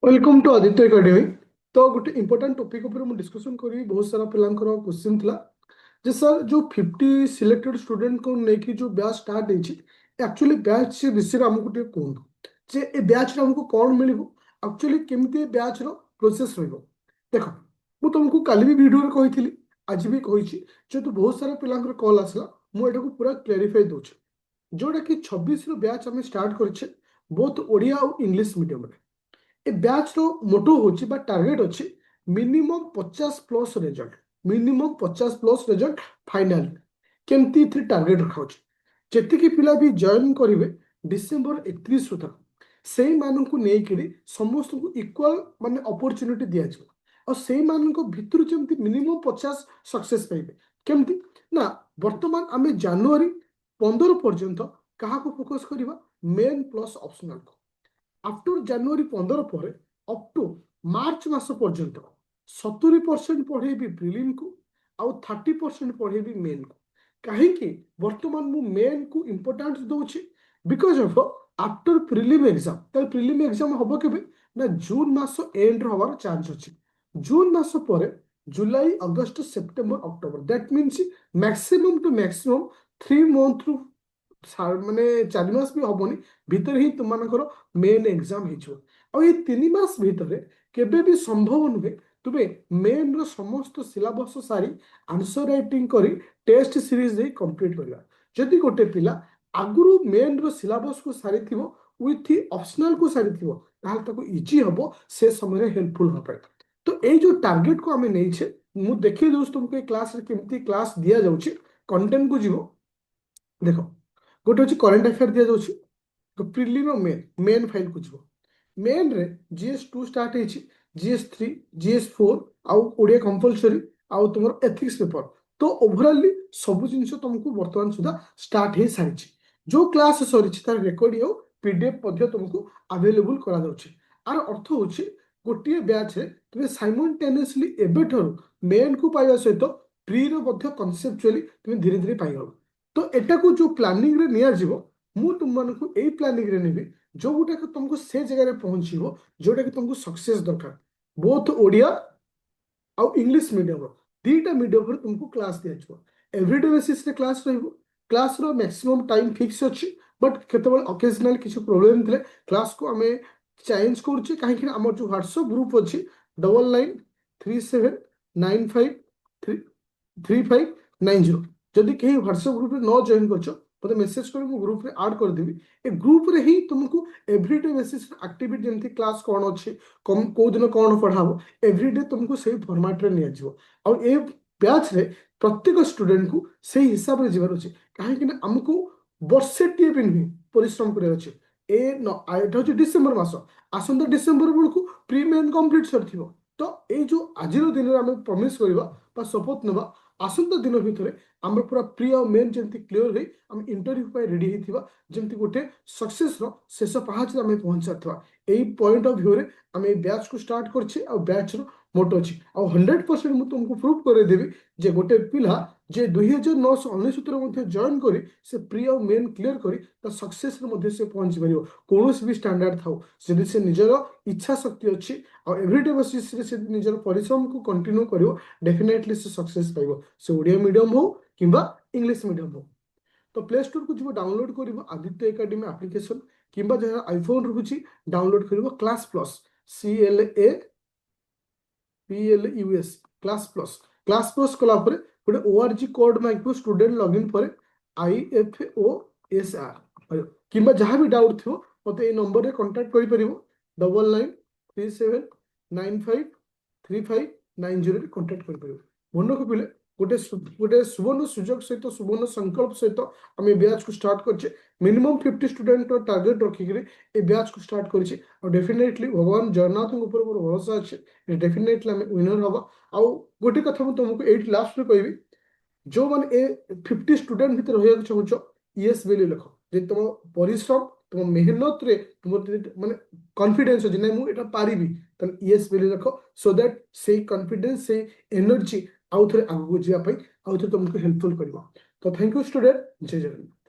Welcome to Aditya academy. तो गोटे important topic ऊपर मुझे डिस्कशन करी। बहुत सारा पिलांकर क्वेश्चन थिला जे सर जो 50 सिलेक्टेड स्टूडेंट को लेकिन जो बैच स्टार्ट होती एक्चुअली बैच विषय आमको टे कहूँ जे ए बैच आमको कौन मिल एक्चुअली केमती बैच प्रोसेस रख मुझे तुमको काली भी वीडियो कही आज भी कही जेहेतु बहुत सारा पिलांकर कॉल आसला मुझे पूरा क्लेरिफाई दूचे जोटा कि 26 बैच आम स्टार्ट करे बोथ ओडिया और इंग्लिश मीडियम ए बैच रो मोटो होची बा टारगेट अछि minimum 50+ result. Minimum 50+ result final केमती थ्री टारगेट रखा जेति की पिला भी जॉइन करिवे डिसेंबर 31 सुधा से मानन को नै कि समस्त को इक्वल माने अपॉर्चुनिटी दिया जाय और से मानन को भितर जेमती मिनिमम 50 सक्सेस पाइबे केमती ना वर्तमान आमे जनवरी 15 पर्यंत कहा को फोकस करिवा मेन प्लस ऑप्शनल को आफ्टर जनवरी 15 पर अप टू मार्च मास पर्यंत 70% पढ़ेबी प्रिलिम को आउ 30% पढ़ेबी मेन को कहीं वर्तमान मु मेन को इंपोर्टेंस दउछि because of after prelim exam तर प्रिलिम एग्जाम हम केबे ना जून मास एंड हवार चांस अछि जून मास पर July August September October that means maximum to maximum 3 month रु माने 4 मास भी हबनी भितर ही तुम मेन एग्जाम हो 3 मास भितर केबे भी संभव नुहे तुमे मेन रो समस्त सिलेबस सारी आंसर राइटिंग करी टेस्ट सीरीज दे कंप्लीट करला जदि गोटे पिला आगुरु मेन रो सिलेबस को सारी थिवो विथ ऑप्शनल को सारी थिवो ताल ताको इजी हबो से समय हेल्पफुल होपे तो ए जो टारगेट को हमें नहीं छे मु देखि दोस्त तुमको क्लास रे केमती क्लास दिया जाउची कंटेंट को जीवो देखो गोटे हूँ करेन्ट अफेयर दि जाऊँगी तो प्रिलिम और मेन फाइल को जीव मेन रे GS2 स्टार्ट है GS3 GS4 आउ ओडिया कंपलसरी आउ तुम एथिक्स पेपर तो ओवरऑली सब जिन तुमको बर्तमान सुधा स्टार्ट हो सारी जो क्लास सरी तार रेकर्ड और PDF तुमको अवेलेबल करा आर अर्थ हूँ गोटे बैच रे तुम साइमल्टेनियसली एबेठर मेन को पाइबा सहित प्री रो कनसेप्चुअली तुम धीरे धीरे पाइब तो एटा को जो प्लानिंग रे निया जीवो मु तुम मानकु एई प्लानिंग रे नेबी जो गुटा को तुमको से जगह रे पहुंचीबो जोटा कि तुमको सक्सेस दरकार बोथ ओडिया आउ इंग्लिश मीडियम दीटा मीडियम रे तुमको क्लास दिया जीवो एवरीडे बेसिस रे क्लास रहइबो क्लास रो मैक्सिमम टाइम फिक्स अछि बट केतेबल ओकेजनल किछु प्रॉब्लम थिले क्लास को हमें चेंज करछि काहे कि हमर जो WhatsApp ग्रुप अछि 9937953590 जदि कहीं व्हाट्सएप ग्रुप न जॉइन कर मतलब मेसेज कर ग्रुप रे ऐड कर देबी ए ग्रुप रे ही तुमको एवरीडे बेसिस एक्टिविटी जेमती क्लास कौन अच्छे कम को दिन कौन पढ़ाबो एवरीडे तुमको सही फॉर्मेट रे निया जिवो और ए बैच रे प्रत्येक स्टूडेंट को सही हिसाब रे जीवार अछि काहे कि हमको वर्षे टी भी परिश्रम करे अछि ए न आइटा हो डिसेंबर मास आसंता डिसेंबर बेलू प्री मेन कंप्लीट सरथिबो तो ए जो आजिर दिन रे हम प्रॉमिस करबा बा शपथ नेबा आसंता दिन भितर आम पूरा प्री और मेन जमी क्लीयर है आम इंटरव्यू रेडी होता जमी गोटे सक्सेस शेष पाहाच आम पहुंचा यही पॉइंट ऑफ व्यू रे आम बैच को स्टार्ट करछे और बैच रो मोटो अच्छी आ 100% मुझे तुमको प्रूव करदेवी जे गोटे पिला जे 2999 जॉइन करी से प्री और मेन क्लीयर करी सक्सेस से पहुंची पार कौन भी स्टैंडर्ड था जदि से निजर इच्छा शक्ति अच्छी और एवरीडे बेसिस से निजर परिश्रम को कंटिन्यू करिवो डेफिनेटली से सक्सेस पाइबो से ओडिया मीडियम हो किंबा इंग्लिश मीडियम हो तो प्ले स्टोर को जो डाउनलोड कर आदित्य एकेडमी एप्लिकेशन किंबा जहाँ आईफोन रही डाउनलोड कर क्लास प्लस क्लास प्लस कला गोटे ORG कोड मांगो स्टूडेंट लॉगिन पर IFOSR किंबा जहाँ भी डाउट थो मत ये नंबर रे कांटेक्ट कर परिवो 9937953590 कांटेक्ट कर परिवो मन को पिले गोटे गोटे सुवर्ण सुजोग सहित सुवर्ण संकल्प सहित आम बैच को स्टार्ट करछे मिनिमम 50 स्टूडेंट टार्गेट रखिक ए बैच को स्टार्ट करछे और डेफिनेटली भगवान जगन्नाथ ऊपर मोर भरोसा अच्छे डेफिनेटली आम विनर हवा आउ गोटे कथा मुझे तुमको एट लास्ट में कहबी जो मैंने ए 50 स्टूडेंट भीतर रहा चाहूच यस बेली लिख जे तुम परिश्रम तुम मेहनत रे तुम माने कॉन्फिडेंस अछि नै मु एटा पारिबी तन यस बेली लिख सो दैट से कॉन्फिडेंस से एनर्जी आउ थे आगू जावाई आउ थे तुमको हेल्पफुल करवा तो थैंक यू स्टूडेंट जय जगन्नाथ।